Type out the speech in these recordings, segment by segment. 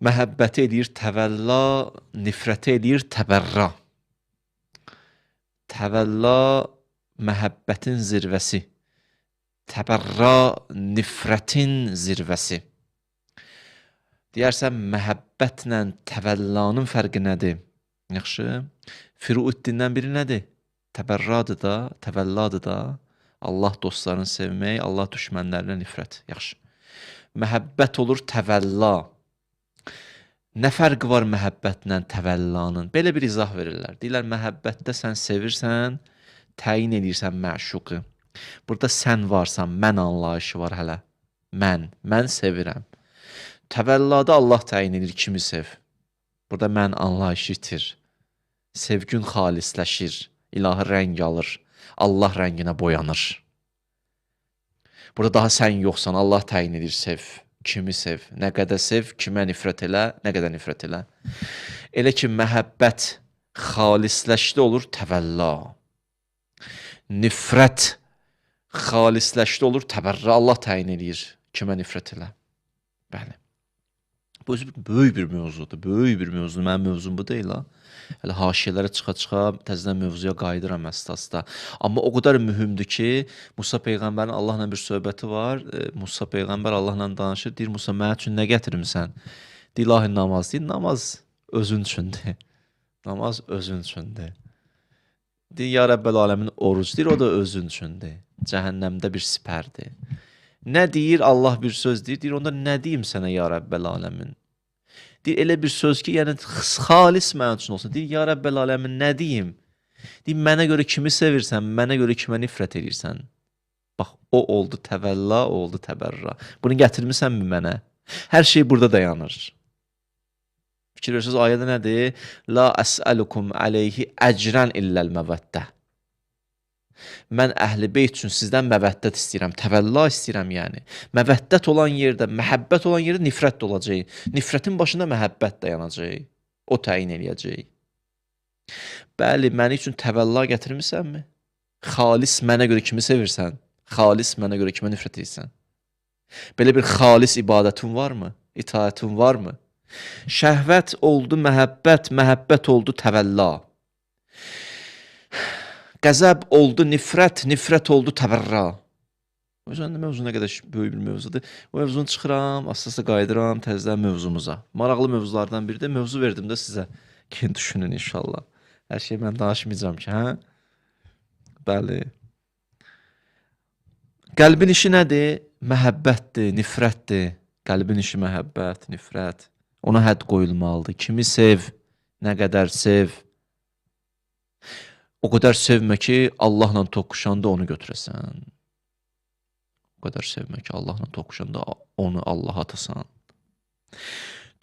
Məhəbbəti eləyir təvəlla, nifrəti eləyir təbərra. Təvəlla məhəbbətin zirvəsi, təbərra nifrətin zirvəsi. Deyərsən, məhəbbətlə təvəllanın fərqi nədir? Yaxşı. Firuuddin'dən biri nədir? Təbərradır da, təvəlladır da. Allah dostlarını sevmək, Allah düşmənlərinə nifrət. Yaxşı. Məhəbbət olur təvəlla. Nə fərqi var məhəbbətlə təvəllanın? Belə bir izah verirlər. Deyirlər, məhəbbətdə sən sevirsən, təyin edirsən məşuqı. Burada sən varsan, mən anlayışı var hələ. Mən sevirəm. Təvəllada Allah təyin edir kimi sev. Burada mən anlayışı itir. Sevgün xalisləşir, ilahi rəng alır, Allah rənginə boyanır. Burada daha sən yoxsan, Allah təyin edir sev. Kimi sev, nə qədər sev, kimə nifrət elə, nə qədər nifrət elə. Elə ki, məhəbbət xalisləşdi olur təvəlla. Nifrət xalisləşdi olur təbərra. Allah təyin edir kimə nifrət elə. Bəli. Bu böyük bir mövzudur, böyük bir mövzudur. Mənim mövzum bu deyil ha. Hələ haşiyələrə çıxa-çıxa təzədən mövzuya qayıdıram əsasda. Amma o qədər mühümdür ki, Musa Peyğəmbərin Allahla bir söhbəti var. Musa Peyğəmbər Allahla danışır. Deyir, Musa, mənə üçün nə gətirmirsən? Deyir, ilahi namaz. Deyir, namaz özün üçündür. Namaz özün üçündür. Deyir, ya Rəbbəl aləmin oruc. Deyir, o da özün üçündür. Cəhənnəmdə bir sipərdir. Nə deyir? Allah bir söz deyir. Deyir, onda nə deyim sənə ya Rəbbəl aləmin? Deyir, elə bir söz ki, yəni xalis mənim üçün olsun. Deyir, ya Rəbbəl aləmin, nə deyim? Deyir, mənə görə kimi sevirsən, mənə görə kimə nifrət edirsən? Bax, o oldu təvəlla, o oldu təbərra. Bunu gətirmisənmi mənə? Hər şey burada dayanır. Fikir verirsiniz, ayədə nədir? La əsəlukum aleyhi əcrən illəl məvəddə. Mən əhl-i beyt üçün sizdən məvəddət istəyirəm, təvəlla istəyirəm yəni. Məvəddət olan yerdə, məhəbbət olan yerdə nifrət də olacaq. Nifrətin başında məhəbbət dayanacaq. O təyin eləyəcək. Bəli, məni üçün təvəlla gətirmisənmi? Xalis mənə görə kimi sevirsən? Xalis mənə görə kimə nifrət edirsən? Belə bir xalis ibadətin varmı? İtaətin varmı? Şəhvət oldu məhəbbət, məhəbbət oldu təvəlla. Qəzəb oldu nifrət, nifrət oldu təbərra. O yüzden mövzu nə qədər böyük bir mövzudur. O mövzunu çıxıram, asası qayıdıram təzədən mövzumuza. Maraqlı mövzulardan biri də mövzu verdim də sizə. Ki, düşünün inşallah. Hər şey mən danışmayacağım ki, hə? Bəli. Qəlbin işi nədir? Məhəbbətdir, nifrətdir. Qəlbin işi məhəbbət, nifrət. Ona hədd qoyulmalıdır. Kimi sev, nə qədər sev. O qədər sevmə ki, Allahla toqquşanda onu götürəsən. O qədər sevmə ki, Allahla toqquşanda onu Allaha atasan.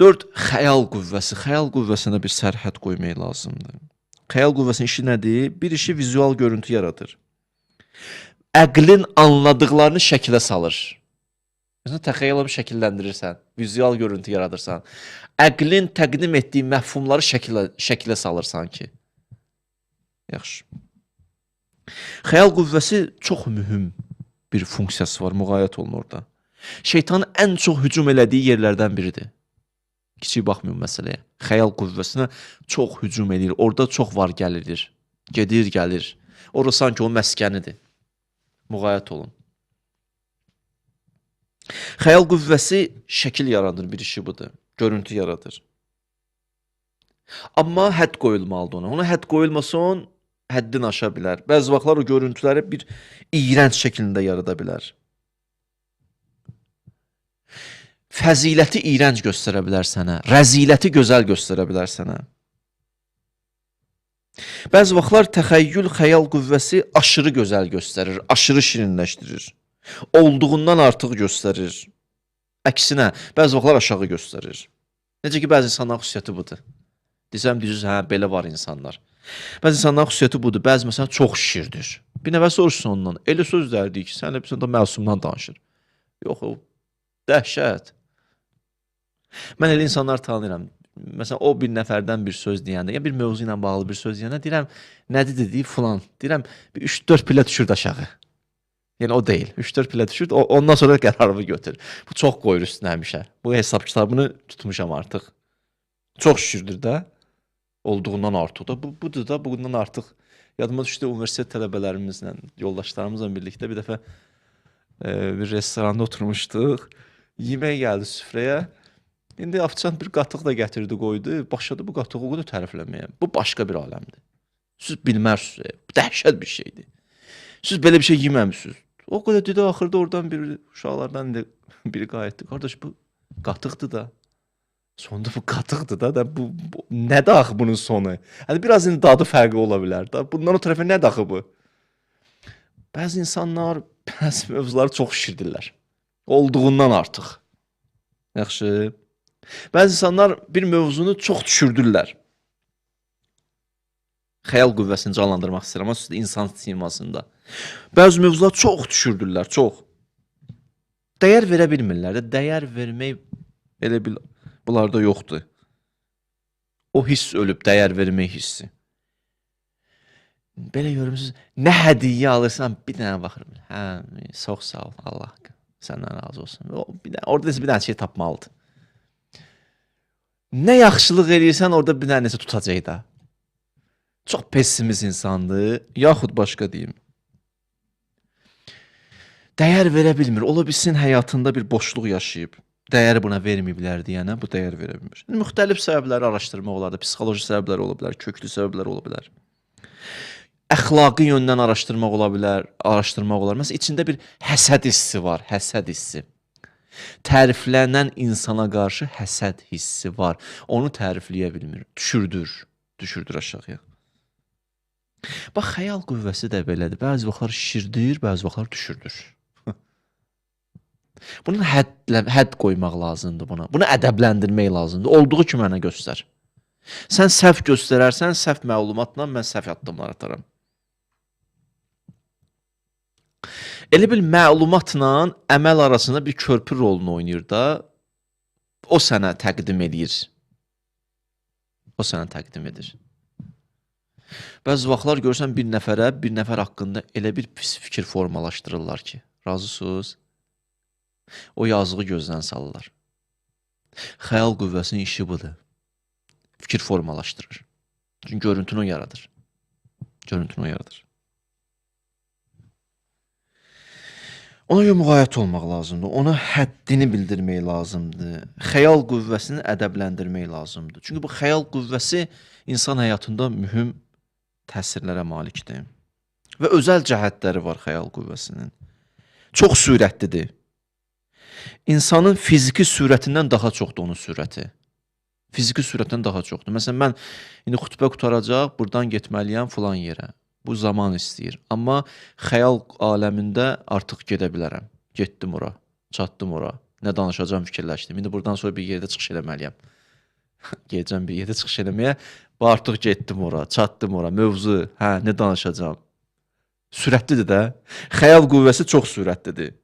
4. Xəyal qüvvəsi. Xəyal qüvvəsinə bir sərhəd qoymaq lazımdır. Xəyal qüvvəsinin işi nədir? Bir işi vizual görüntü yaradır. Əqlin anladıqlarını şəkilə salır. Məsələn, təxəyyülü şəkilləndirirsən, vizual görüntü yaradırsan. Əqlin təqdim etdiyi məfhumları şəkilə salırsan ki. Yaxşı. Xəyal qüvvəsi çox mühüm bir funksiyası var, müğayət olun orada. Şeytanın ən çox hücum elədiyi yerlərdən biridir. Kiçik baxmayın məsələyə. Xəyal qüvvəsinə çox hücum edir, orada çox var gəlirir, gedir, gəlir. Orada sanki o məskənidir. Müğayət olun. Xəyal qüvvəsi şəkil yaradır, bir işi budur, görüntü yaradır. Amma hədd qoyulmalıdır ona. Ona hədd qoyulmasın, həddini aşa bilər. Bəzi vaxtlar o görüntüləri bir iyrənc şəklində yarada bilər. Fəziləti iyrənc göstərə bilər sənə. Rəziləti gözəl göstərə bilər sənə. Bəzi vaxtlar təxəyyül, xəyal qüvvəsi aşırı gözəl göstərir, aşırı şirinləşdirir. Olduğundan artıq göstərir. Əksinə, bəzi vaxtlar aşağı göstərir. Necə ki, bəzi insanların xüsusiyyəti budur. Desəm, deyəcəksiniz, hə, belə var insanlar. Bəzi insanların xüsusiyyəti budur, bəzi məsələn çox şişirdir. Bir nəfər soruşsun ondan, elə söz dərdik ki, sən də məsumdan danışır. Yox, o dəhşət. Mən elə insanlar tanıyıram. Məsələn, o bir nəfərdən bir söz deyəndə, ya bir mövzu ilə bağlı bir söz deyəndə, deyirəm, nədir dediyi filan. Deyirəm, 3-4 pillə düşürdü aşağı. Yəni o deyil. 3-4 pillə düşür, ondan sonra qərarımı götür. Bu çox qoyur üstünə həmişə. Bu hesab kitabını tutmuşam artıq. Çox şükürdür də. Olduğundan artıq da. Budur da, bundan artıq. Yadıma düşdü, universitet tələbələrimizlə, yoldaşlarımızla birlikdə bir dəfə bir restoranda oturmuşduq. Yemək gəldi süfrəyə. İndi ofisiant bir qatıq da gətirdi, qoydu. Başladı bu qatığı o qədər tərifləməyə. Bu başqa bir aləmdir. Siz bilmərsiniz. Bu dəhşət bir şeydir. Siz belə bir şey yeməmisiniz. O qədər dedi, axırda oradan bir uşaqlardan biri qayıtdı. Qardaş, bu qatıqdır da. Sonunda bu qatıqdır da. Bu nədir axı bunun sonu? Yəni biraz indi dadı fərqi ola bilər da. Bundan o tərəfə nədir axı bu? Bəzi insanlar bəzi mövzuları çox şişirdirlər. Olduğundan artıq. Yaxşı. Bəzi insanlar bir mövzunu çox düşürdürlər. Xəyal qüvvəsini canlandırmaq istəyirəm, amma insan simasında. Bəzi mövzular çox düşürdürlər, çox. Dəyər verə bilmirlər də, dəyər vermək elə bil bunlarda yoxdur. O hiss ölüb, dəyər vermək hissi. Belə görürsünüz, nə hədiyyə alırsan, bir dənə baxırım. Hə, çox sağ ol, Allah səndən razı olsun. Orada bir dənə şey tapmalıdır. Nə yaxşılıq eləyirsən, orada bir dənə nəsə tutacaq da. Çox pessimist insandır, yaxud başqa deyim. Dəyər verə bilmir. Ola bilsin həyatında bir boşluq yaşayıb. Dəyər buna verməyiblər deyənə bu dəyər verə bilmir. Müxtəlif səbəbləri araşdırmaq olar da, psixoloji səbəblər ola bilər, köklü səbəblər ola bilər. Əxlaqi yöndən araşdırmaq ola bilər, araşdırmaq olar. Məsələn, içində bir həsəd hissi var, həsəd hissi. Təriflənən insana qarşı həsəd hissi var. Onu tərifləyə bilmir, düşürdür aşağıya. Bax, xəyal qüvvəsi də belədir. Bəzi vaxtlar şişirdir, bəzi vaxtlar düşürdür. Bunun hədd qoymaq lazımdır buna. Bunu ədəbləndirmək lazımdır. Olduğu kimi mənə göstər. Sən səhv göstərərsən, səhv məlumatla mən səhv addımlar ataram. Elə bil məlumatla əməl arasında bir körpü rolunu oynayır da, o sənə təqdim edir. O sənə təqdim edir. Bəzi vaxtlar görsən bir nəfər haqqında elə bir pis fikir formalaşdırırlar ki, razısınız? O yazığı gözdən salırlar. Xəyal qüvvəsinin işi budur. Fikir formalaşdırır. Çünki görüntünü o yaradır. Görüntünü o yaradır. Ona görə müğayət olmaq lazımdır. Ona həddini bildirmək lazımdır. Xəyal qüvvəsini ədəbləndirmək lazımdır. Çünki bu xəyal qüvvəsi insan həyatında mühüm təsirlərə malikdir. Və özəl cəhətləri var xəyal qüvvəsinin. Çox sürətlidir. İnsanın fiziki sürətindən daha çoxdur onun sürəti. Fiziki sürətdən daha çoxdur. Məsələn, mən indi xütbə qutaracaq, buradan getməliyəm filan yerə. Bu zaman istəyir. Amma xəyal aləmində artıq gedə bilərəm. Getdim ora, çatdım ora. Nə danışacağım fikirləşdim. İndi buradan sonra bir yerdə çıxış eləməliyəm. Gedəcəm bir yerdə çıxış eləməyə. Artıq getdim ora, çatdım ora. Mövzu, nə danışacağam. Sürətlidir də. Xəyal qüvvəsi çox sürətlidir.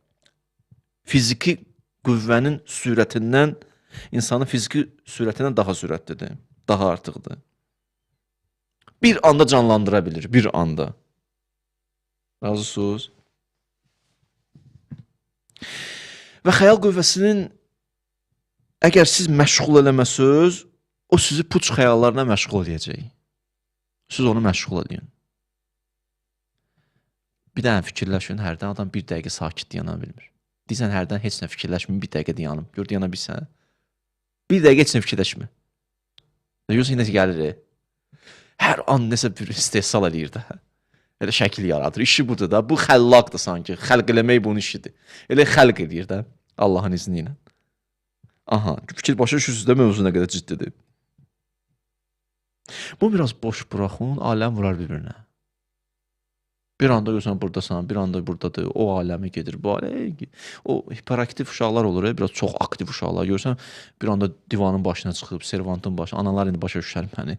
Fiziki qüvvənin sürətindən, insanın fiziki sürətindən daha sürətlidir. Daha artıqdır. Bir anda canlandıra bilir, bir anda. Razısınız? Və xəyal qüvvəsinin əgər siz məşğul eləməsiniz, o sizi puç xəyallarına məşğul edəcək. Siz onu məşğul edin. Bir dənə fikirləşin, hərdən adam bir dəqiqə sakit dayana bilmir. Deyirsən, hərdən heç nə fikirləşmir, bir dəqiqə dayanım. Gör, dayana bilsən. Bir dəqiqə heç nə fikirləşmir. Görürsən, necə gəlir. Hər an nəsə bir istehsal eləyir də. Elə şəkil yaradır. İşi budur da. Bu xəllaqdır sanki. Xəlq eləmək bunun işidir. Elə xəlq eləyir də. Allahın izni ilə. Aha, fikir başa düşürsünüz də mövzu nə qədər ciddidir. Bu biraz boş buraxın, aləm vurar bir-birinə. Bir anda görsən buradasan, bir anda buradadır. O aləmi gedir, bu aləmi. O hiperaktiv uşaqlar olur, biraz çox aktiv uşaqlar. Görsən bir anda divanın başına çıxıb, servantın başına. Analar indi başa düşər məni.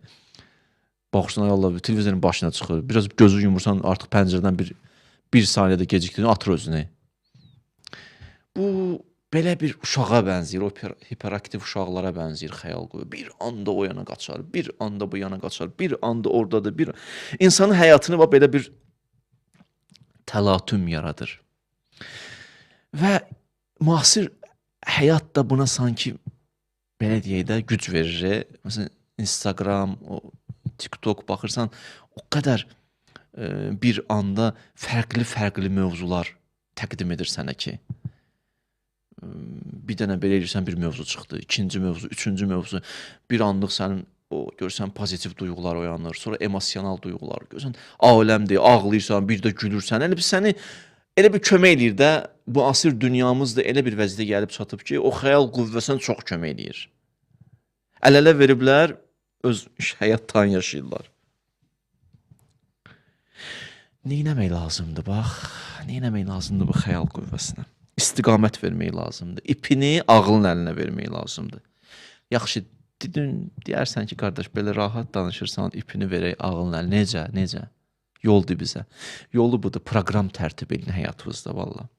Baxırsan, Allah, televizorun başına çıxır. Biraz gözü yumursan, artıq pəncərədən bir saniyədə gecikdirin, atır özünü. Bu, belə bir uşağa bənzəyir, o hiperaktiv uşaqlara bənzəyir xəyal qüvvə. Bir anda o yana qaçar, bir anda bu yana qaçar, bir anda oradadır. İnsanın həyatını belə bir təlatüm yaradır. Və müasir həyat da buna sanki belə deyək də güc verir. Məsələn, Instagram, o TikTok baxırsan, o qədər bir anda fərqli mövzular təqdim edir sənə ki, bir dənə belə edirsən, bir mövzu çıxdı, ikinci mövzu, üçüncü mövzu, bir anlıq sənin o görsən pozitiv duyğular oyanır, sonra emosional duyğular görsən, aləmdir, ağlayırsan, bir də gülürsən. Elə bir kömək eləyir də, bu asir dünyamız da elə bir vəziyyətə gəlib çatıb ki, o xəyal qüvvəsinə çox kömək eləyir. Əl-ələ veriblər, öz həyatdan yaşayırlar. Neynəmək lazımdır, bax, neynəmək lazımdır bu xəyal qüvvəsinə? İstiqamət vermək lazımdır. İpini ağlın əlinə vermək lazımdır. Yaxşı, deyərsən ki, qardaş, belə rahat danışırsan, ipini verək ağlın əlinə. Necə? Yoldur bizə. Yolu budur, proqram tərtib edin həyatınızda, valla.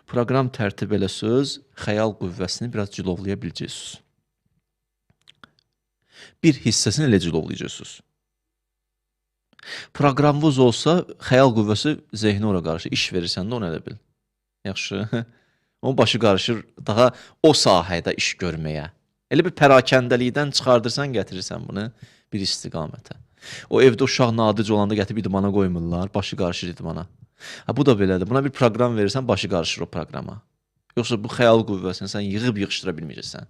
Proqram tərtib eləsəz, xəyal qüvvəsini biraz cilovlaya biləcəksiniz. Bir hissəsini elə cilovlayacaqsınız. Proqramınız olsa, xəyal qüvvəsi zehni ora qarışır. İş verirsən də onu elə bil. Yaxşı. Onun başı qarışır daha o sahədə iş görməyə. Elə bir pərakəndəlikdən çıxardırsan, gətirirsən bunu bir istiqamətə. O evdə uşaq nadic olanda gətirib idmana qoymurlar, başı qarışır idmana. Bu da belədir. Buna bir proqram verirsən, başı qarışır o proqrama. Yoxsa bu xəyal qüvvəsini sən yığıb yığışdıra bilməyəcəksən.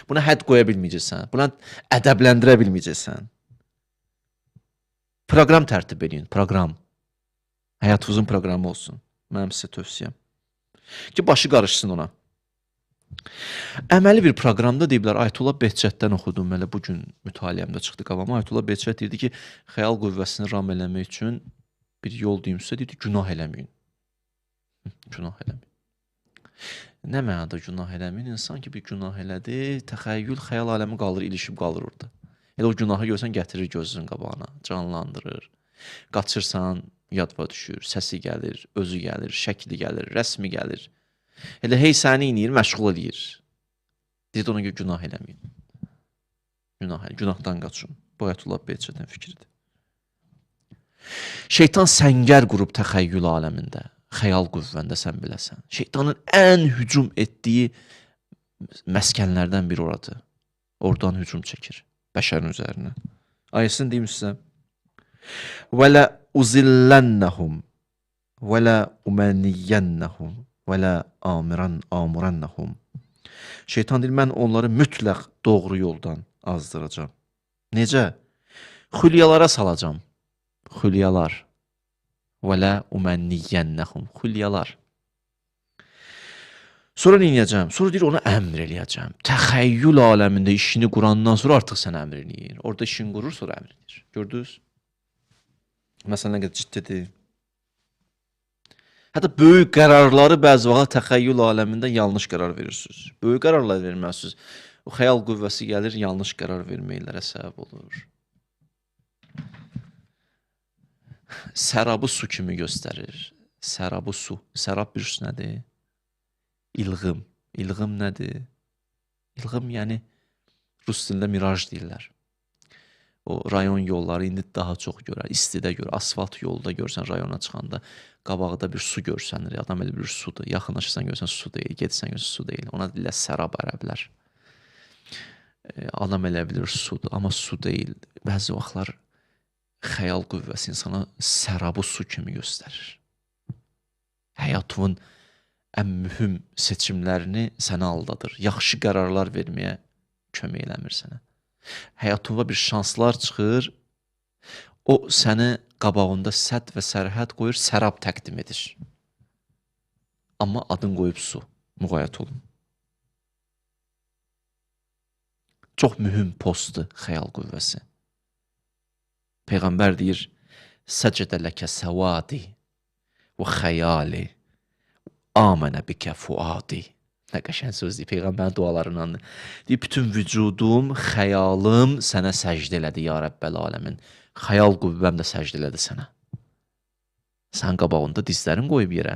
Buna hədd qoya bilməyəcəksən. Buna ədəbləndirə bilməyəcəksən. Proqram tərtib edin, proqram. Həyatınızın proqramı olsun. Mənim sizə tövsiyəm. Ki, başı qarışsın ona. Əməli bir proqramda deyiblər, Ayətullah Behçətdən oxudum, elə bugün mütaliəmdə çıxdı qabama. Ayətullah Behçət deyirdi ki, xəyal qüvvəsini ram eləmək üçün bir yol deyimsə, deyirdi, günah eləməyin. Günah eləməyin. Nə mənada günah eləməyin? İnsan ki, bir günah elədi, təxəyyül, xəyal aləmi qalır, ilişib qalır orada. Elə o günahı görsən, gətirir gözünün qabağına, canlandırır. Qaçırsan, yadva düşür, səsi gəlir, özü gəlir, şəkli gəlir, rəsmi gəlir. Elə hey səni inir, məşğul edir. Deyir, ona görə günah eləməyin. Günahdan qaçın. Bu Ayətullah Behçətin fikridir. Şeytan səngər qurub təxəyyül aləmində, xəyal qüvvəndə sən biləsən. Şeytanın ən hücum etdiyi məskənlərdən biri oradır. Oradan hücum çəkir bəşərin üzərinə. Ayəsini deyim sizə. Və lə uzillennəhum və lə uməniyyennəhum və lə amurannəhum. Şeytan deyir, mən onları mütləq doğru yoldan azdıracam. Necə? Xülyalara salacam. Xülyalar. Və lə uməniyyennəhum. Xülyalar. Sonra neyəcəm? Sonra deyir, ona əmr eləyəcəm. Təxəyyül aləmində işini qurandan sonra artıq sən əmr eləyir. Orada işini qurur, sonra əmr eləyir. Gördünüz? Məsələn, nə qədər ciddidir. Hətta böyük qərarları bəzi vaxt təxəyyül aləmində yanlış qərar verirsiniz. Böyük qərarlar verməzsiniz. O xəyal qüvvəsi gəlir, yanlış qərar verməklərə səbəb olur. Sərabı su kimi göstərir. Sərabı su. Sərab bir su nədir? İlğım. İlğım nədir? İlğım yəni rus dilində miraj deyirlər. O rayon yolları indi daha çox görər. İstidə gör, asfalt yolda görsən rayona çıxanda qabağda bir su görsənir. Adam elə bir sudur. Yaxınlaşırsan görsən su deyil, gedirsən görsən su deyil. Ona deyirlər sərab ərəblər. Adam elə bilir sudur, amma su deyil. Bəzi vaxtlar xəyal qüvvəsi insana sərabı su kimi göstərir. Həyatının ən mühüm seçimlərini sənə aldadır. Yaxşı qərarlar verməyə kömək eləmir sənə. Həyatında bir şanslar çıxır, o səni qabağında sədd və sərhəd qoyur, sərab təqdim edir. Amma adın qoyub su, müğayət olun. Çox mühüm postdur xəyal qüvvəsi. Peyğəmbər deyir, səcədə ləkə səvadi və xəyali, amənə bikə fuadi. Nə qəşən sözdür, Peyğəmbərin dualarından. Deyir, bütün vücudum, xəyalım sənə səcdə elədi, ya Rəbbəl aləmin. Xəyal qüvvəm də səcdə elədi sənə. Sən qabağında dizlərin qoyub yerə.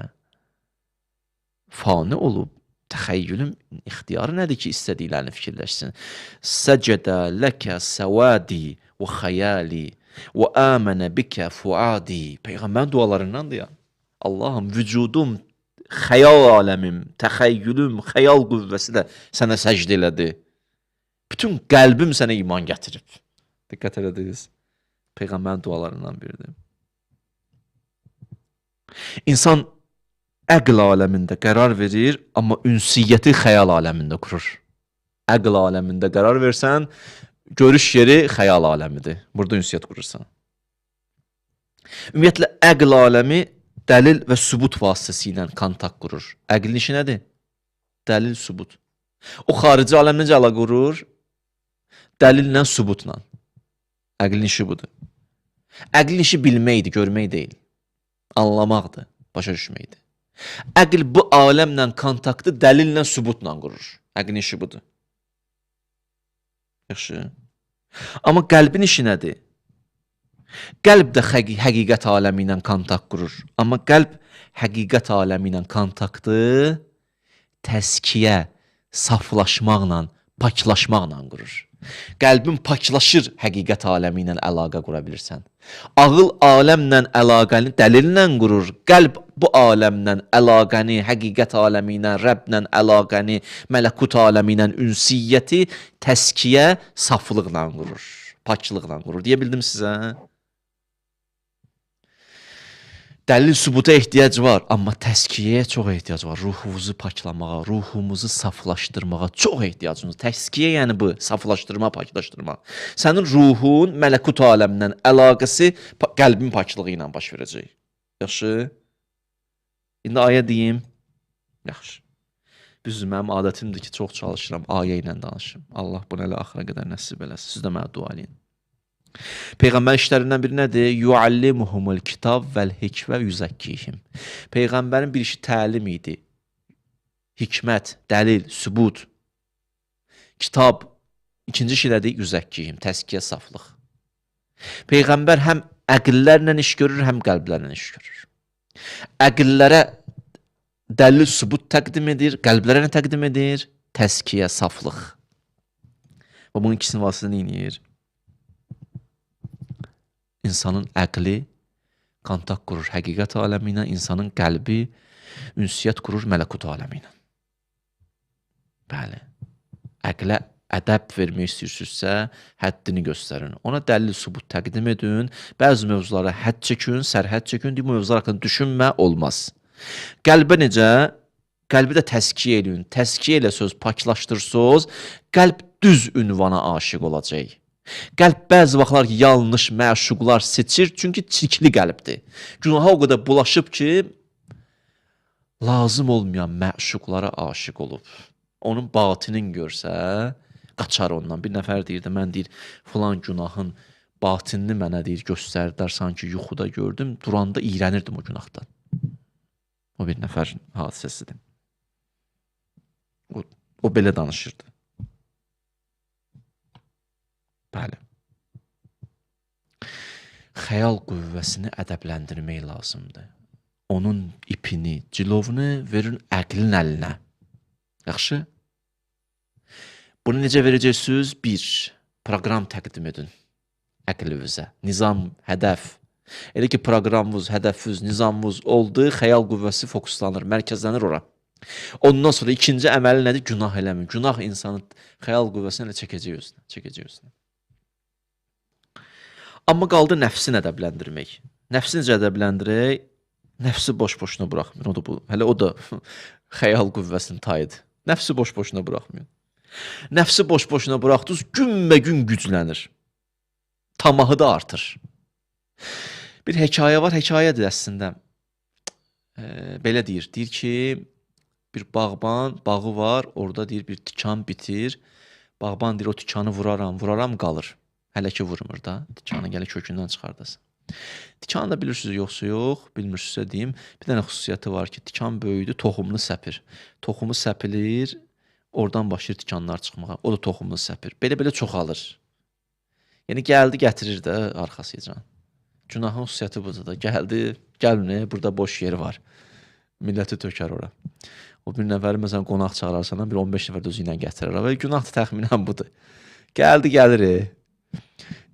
Fani olub, təxəyyülün ixtiyarı nədir ki, istədiklərini fikirləşsin. Səcədə ləkə səvadi və xəyali və əmənə bikə fuadi. Peyğəmbərin dualarındandır ya. Allahım, vücudum, xəyal aləmim, təxəyyülüm, xəyal qüvvəsi də sənə səcdə elədi. Bütün qəlbim sənə iman gətirib. Diqqət elədiniz. Peyğəmbərin dualarından biridir. İnsan əql aləmində qərar verir, amma ünsiyyəti xəyal aləmində qurur. Əql aləmində qərar versən, görüş yeri xəyal aləmidir. Burada ünsiyyət qurursan. Ümumiyyətlə, əql aləmi dəlil və sübut vasitəsilə kontakt qurur. Əqlin işi nədir? Dəlil, sübut. O xarici aləm necə əlaqə qurur? Dəlillə, sübutla. Əqlin işi budur. Əqlin işi bilməkdir, görmək deyil. Anlamaqdır, başa düşməkdir. Əql bu aləmlə kontaktı dəlillə, sübutla qurur. Əqlin işi budur. Yaxşı. Amma qəlbin işi nədir? Qəlb də həqiqət aləmi ilə kontakt qurur. Amma qəlb həqiqət aləmi ilə kontaktı təskiyə, saflaşmaqla, paklaşmaqla qurur. Qəlbin paklaşır həqiqət aləmi ilə əlaqə qura bilirsən. Ağıl aləmlə əlaqəni dəlillə qurur. Qəlb bu aləmlə əlaqəni, həqiqət aləmi ilə, Rəbblə əlaqəni, mələkut aləmi ilə ünsiyyəti təskiyə, saflıqla qurur. Paklıqla qurur. Deyə bildim sizə? Dəlil sübuta ehtiyac var, amma təskiyəyə çox ehtiyac var. Ruhumuzu paklamağa, ruhumuzu saflaşdırmağa çox ehtiyacımız. Təskiyə yəni bu, saflaşdırma, paklaşdırma. Sənin ruhun mələkut aləmindən əlaqəsi qəlbin paklığı ilə baş verəcək. Yaxşı? İndi ayə deyim. Yaxşı. Düzdür, mənim adətimdir ki, çox çalışıram, ayə ilə danışım. Allah bunu elə axıra qədər nəsib eləsin. Siz də mənə dua eləyin. Peyğəmbər işlərindən biri nədir? Yuallimuhumul kitab vəl hikmə yüzəkkihim. Peyğəmbərin bir işi təlim idi. Hikmət, dəlil, sübut, kitab. İkinci şey nədir? Yüzəkkihim, təskiyə, saflıq. Peyğəmbər həm əqillərlə iş görür, həm qəlblərlə iş görür. Əqillərə dəlil, sübut təqdim edir, qəlblərə nə təqdim edir? Təskiyə, saflıq. Və bunun ikisini vasitəsilə neyinir? İnsanın əqli kontakt qurur həqiqət aləmi ilə, insanın qəlbi ünsiyyət qurur mələkut aləmi ilə. Bəli. Əqlə ədəb vermək istəyirsinizsə, həddini göstərin. Ona dəlil, sübut təqdim edin. Bəzi mövzulara hədd çəkin, sərhədd çəkin. Bu mövzular haqqında düşünmə, olmaz. Qəlbə necə? Qəlbi də təskiyə edin. Təskiyə ilə söz paklaşdırsınız, qəlb düz ünvana aşiq olacaq. Qəlb bəzi vaxtlar yanlış məşuqlar seçir, çünki çirkli qəlbdir. Günaha o qədər bulaşıb ki, lazım olmayan məşuqlara aşiq olub. Onun batinin görsə, qaçar ondan. Bir nəfər deyirdi, mən deyir, filan günahın batinini mənə deyir, göstərdilər, sanki yuxuda gördüm, duranda iyrənirdim o günahdan. O bir nəfər hadisəsidir. O belə danışırdı. Bəli. Xəyal qüvvəsini ədəbləndirmək lazımdır. Onun ipini, cilovunu verin əqlin əlinə. Yaxşı? Bunu necə verəcəksiniz? Bir, proqram təqdim edin əqlinizə. Nizam, hədəf. Elə ki, proqramınız, hədəfiniz, nizamınız oldu, xəyal qüvvəsi fokuslanır, mərkəzlənir ora. Ondan sonra ikinci əməli nədir? Günah eləmin. Günah insanın xəyal qüvvəsini elə çəkəcək özünə. Amma qaldı nəfsini ədəbləndirmək. Nəfsini necə ədəbləndirək? Nəfsi boş-boşuna buraxmayın. Hələ o da xəyal qüvvəsinin tayıdır. Nəfsi boş-boşuna buraxmayın. Nəfsi boş-boşuna buraxdınız, günbə-gün güclənir. Tamahı da artır. Bir hekayə var, hekayədir əslində. Belə deyir. Deyir ki, bir bağban, bağı var, orada deyir bir tikan bitir. Bağban deyir, o tikanı vuraram, qalır. Hələ ki vurmur da, tikanı gələ kökündən çıxardasın. Tikanı da bilirsiniz, yoxsa yox, bilmirsinizsə deyim. Bir dənə xüsusiyyəti var ki, tikan böyüdü, toxumunu səpir. Toxumu səpilir, oradan başlayır tikanlar çıxmağa. O da toxumunu səpir. Belə-belə çoxalır. Yəni gəldi, gətirir də arxasıca. Günahın xüsusiyyəti budur da. Gəldi, gəlmə, burada boş yeri var. Milləti tökər ora. O bir nəfəri məsələn qonaq çağırarsan, bir 15 nəfər də özü ilə gətirir. Və günah da təxminən budur. Gəldi, gəlir.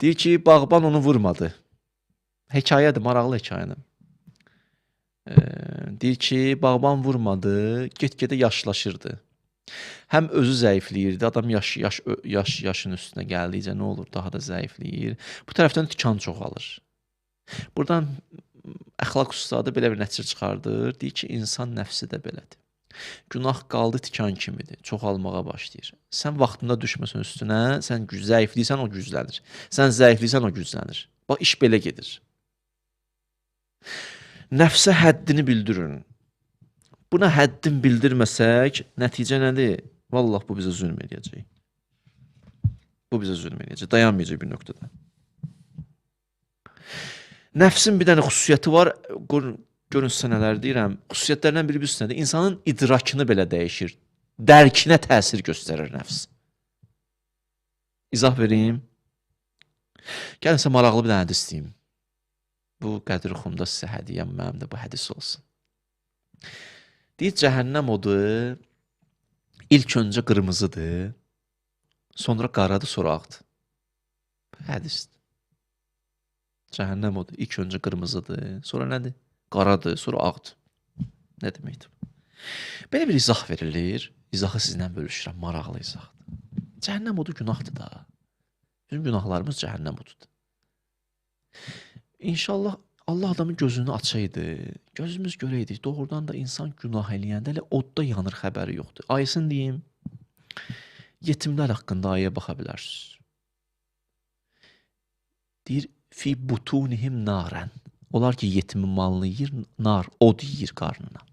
Deyir ki, bağban onu vurmadı. Hekayədir, maraqlı hekayədir. Deyir ki, bağban vurmadı, get-gedə yaşlaşırdı. Həm özü zəifləyirdi, adam yaşın üstünə gəldikcə nə olur, daha da zəifləyir. Bu tərəfdən tikan çoxalır. Buradan əxlaq ustadı belə bir nəticə çıxardır. Deyir ki, insan nəfsi də belədir. Günah qaldı tikan kimidir, çoxalmağa başlayır. Sən vaxtında düşməsən üstünə, sən zəifliysən, o güclənir. Sən zəifliysən, o güclənir. Bax, iş belə gedir. Nəfsə həddini bildirin. Buna həddin bildirməsək, nəticə nədir? Vallah, bu bizə zülm edəcək. Bu bizə zülm edəcək. Dayanmayacaq bir nöqtədə. Nəfsin bir dənə xüsusiyyəti var. Görün sizə nələr deyirəm. Xüsusiyyətlərindən biri nədir? İnsanın idrakını belə dəyişir. Dərkinə təsir göstərir nəfs. İzah vereyim. Gəlin sizə maraqlı bir dənə hədis deyim. Bu Qədir Xumda sizə hədiyyəm, mənim də bu hədis olsun. Deyir, cəhənnəm odu ilk öncə qırmızıdır, sonra qaradır, sonra ağdır. Hədisdir. Cəhənnəm odu ilk öncə qırmızıdır, sonra nədir? Qaradır, sonra ağdır. Nə deməkdir? Belə bir izah verilir. İzahı sizlə bölüşürəm, maraqlı izahdır. Cəhənnəm odu günahdır da. Bizim günahlarımız cəhənnəm odudur. İnşallah Allah adamın gözünü açaydı, gözümüz görəydik. Doğrudan da insan günah eləyəndə elə odda yanır, xəbəri yoxdur. Ayısını deyim, yetimlər haqqında ayəyə baxa bilərsiniz. Deyir, fi butunihim narən. Onlar ki, yetimin malını yiyir, nar, od yiyir qarnına.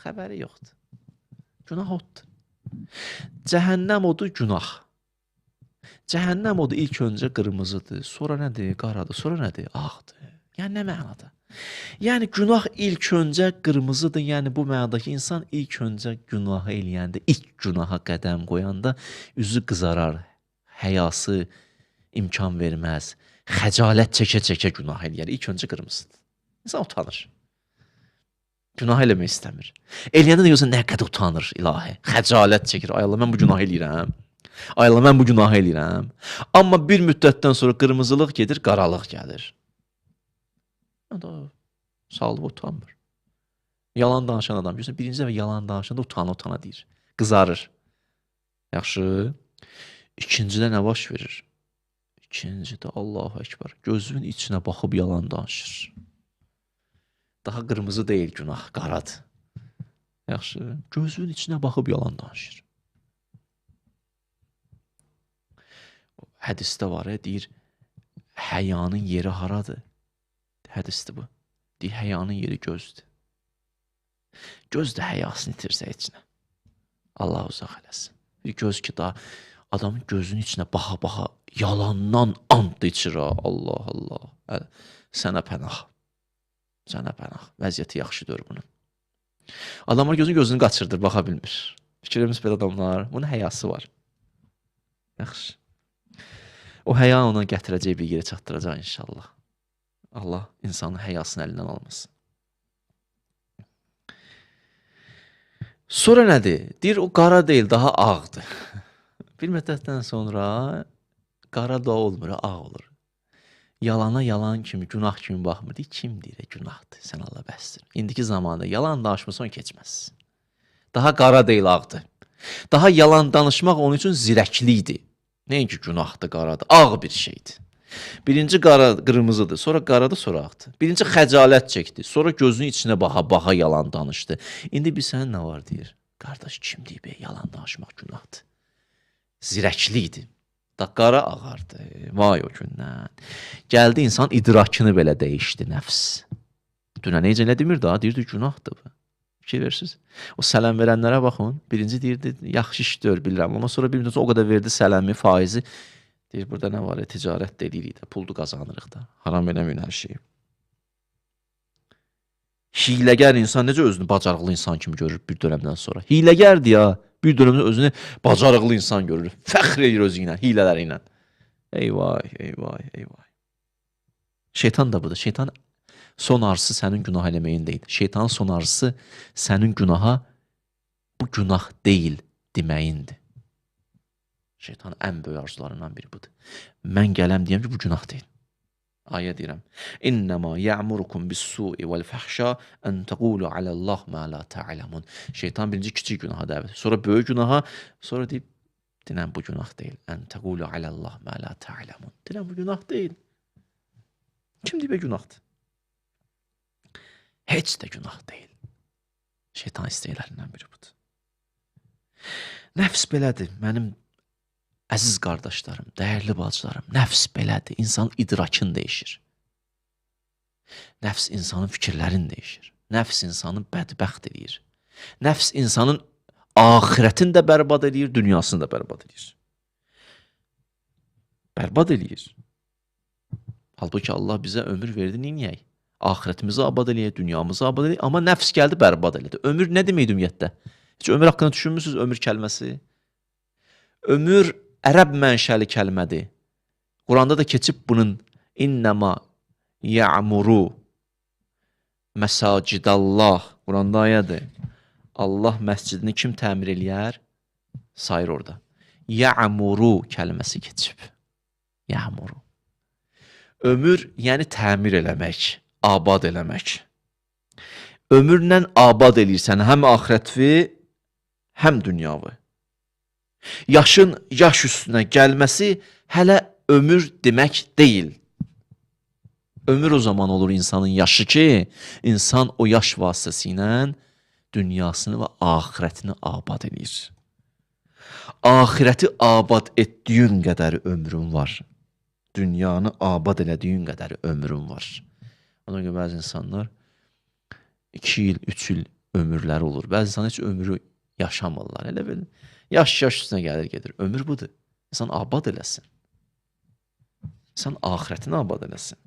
Xəbəri yoxdur. Günah oddur. Cəhənnəm odu günah. Cəhənnəm odu ilk öncə qırmızıdır, sonra nədir? Qaradır, sonra nədir? Ağdır. Yəni, nə mənada? Yəni, günah ilk öncə qırmızıdır. Yəni, bu mənada ki, insan ilk öncə günahı eləyəndə, ilk günaha qədəm qoyanda üzü qızarar, həyası imkan verməz, xəcalət çəkə-çəkə günah eləyər. İlk öncə qırmızıdır. İnsan utanır. Günah eləmək istəmir. Eləyəndə də yoxsa nə qədər utanır ilahi. Xəcalət çəkir. Ay Allah, mən bu günah eləyirəm. Ay Allah, mən bu günah eləyirəm. Amma bir müddətdən sonra qırmızılıq gedir, qaralıq gəlir. Sağlığı utanmır. Yalan danışan adam. Birinci dəfə yalan danışanda utana deyir. Qızarır. Yaxşı. İkincidə nə baş verir? İkincidə Allahu Ekber. Gözünün içinə baxıb yalan danışır. Daha qırmızı deyil günah, qaradır. Yaxşı. Gözünün içinə baxıb yalan danışır. Hədisdə var, deyir, həyanın yeri haradır? Hədisdir bu. Deyir, həyanın yeri gözdür. Göz də həyasını itirsə içinə. Allah uzaq eləsin. Bir göz ki, da adamın gözünün içinə baxa-baxa yalandan and içir. Allah Allah. Sənə pənah. Sənə pənah. Vəziyyəti yaxşıdır bunun. Adamlar gözünü qaçırdır, baxa bilmir. Fikrimiz belə adamlar. Bunun həyası var. Yaxşı. O həya ona gətirəcək bir yerə çatdıracaq inşallah. Allah insanın həyasını əlindən almasın. Sonra nədir? Deyir, o qara deyil, daha ağdır. Bir müddətdən sonra qara da olmur, ağ olur. Yalana yalan kimi, günah kimi baxmır. Deyir, kim deyir, günahdır, sən Allah bəsdir. İndiki zamanda yalan danışmasan keçməz. Daha qara deyil, ağdır. Daha yalan danışmaq onun üçün zirəklikdir. Nəinki günahdır, qaradır, ağ bir şeydir. Birinci qırmızıdır, sonra qaradır, sonra ağdır. Birinci xəcalət çəkdi, sonra gözünün içinə baxa-baxa yalan danışdı. İndi bir sənin nə var deyir? Qardaş, kim deyir be, yalan danışmaq günahdır. Zirəklikdir. Da qara ağardı, vay o gündən. Gəldi insan idrakını belə dəyişdi nəfs. Dünə necə nə demir daha, deyirdi günahdır bu. Fikir versiniz. O sələm verənlərə baxın. Birinci deyirdi, yaxşı işdir, bilirəm. Ondan sonra bir müddət o qədər verdi sələmi, faizi. Deyir, burada nə var, ticarət də edirik də, puldu qazanırıq da. Haram eləməyin hər şeyi. Hiləgər insan necə özünü bacarıqlı insan kimi görür bir dönəmdən sonra? Hiləgərdir ya, bir dönəmdə özünü bacarıqlı insan görür. Fəxr edir özü ilə, hilələri ilə. Eyvay, eyvay, eyvay. Şeytan da budur. Şeytan son arzusu sənin günah eləməyin deyil. Şeytanın son arzusu sənin günaha bu günah deyil deməyindir. Şeytanın ən böyük arzularından biri budur. Mən gələm deyəm ki, bu günah deyil. Ayə deyirəm. İnnəmə ya'murukum bis-su'i vel-fəhşa an taqulu alallah ma la ta'lamun. Şeytan birinci kiçik günaha dəvət, sonra böyük günaha, sonra deyib deyirəm bu günah deyil. An taqulu alallah ma la ta'lamun. Deyirəm bu günah deyil. Kim deyib günahdır? Heç də günah deyil. Şeytan istəklərindən biri budur. Nəfs belədir, mənim əziz qardaşlarım, dəyərli bacılarım. Nəfs belədir, insanın idrakını dəyişir. Nəfs insanın fikirlərini dəyişir. Nəfs insanı bədbəxt edir. Nəfs insanın axirətini də bərbad edir, dünyasını da bərbad edir. Bərbad edir. Halbuki Allah bizə ömür verdi, neyək? Axirətimizi abad eləyək, dünyamızı abad eləyək, amma nəfs gəldi, bərbad elədi. Ömür nə deməkdir ümumiyyətlə? Heç ömür haqqında düşünmürsünüz, ömür kəlməsi? Ömür ərəb mənşəli kəlmədir. Quranda da keçib bunun innəma ya'muru məsacidallah. Quranda ayədir. Allah məscidini kim təmir eləyər? Sayır orada. Ya'muru kəlməsi keçib. Ya'muru. Ömür, yəni təmir eləmək, abad eləmək. Ömürlə abad eləyirsən həm axirətvi, həm dünyavı. Yaşın yaş üstünə gəlməsi hələ ömür demək deyil. Ömür o zaman olur insanın yaşı ki, insan o yaş vasitəsilə dünyasını və axirətini abad edir. Axirəti abad etdiyin qədər ömrün var. Dünyanı abad elədiyin qədər ömrün var. Ona görə bəzi insanlar 2 il, 3 il ömürləri olur. Bəzi insan heç ömrü yaşamırlar. Elə belə yaş üstünə gəlir gedir. Ömür budur. İnsan abad eləsin. İnsan axirətini abad eləsin.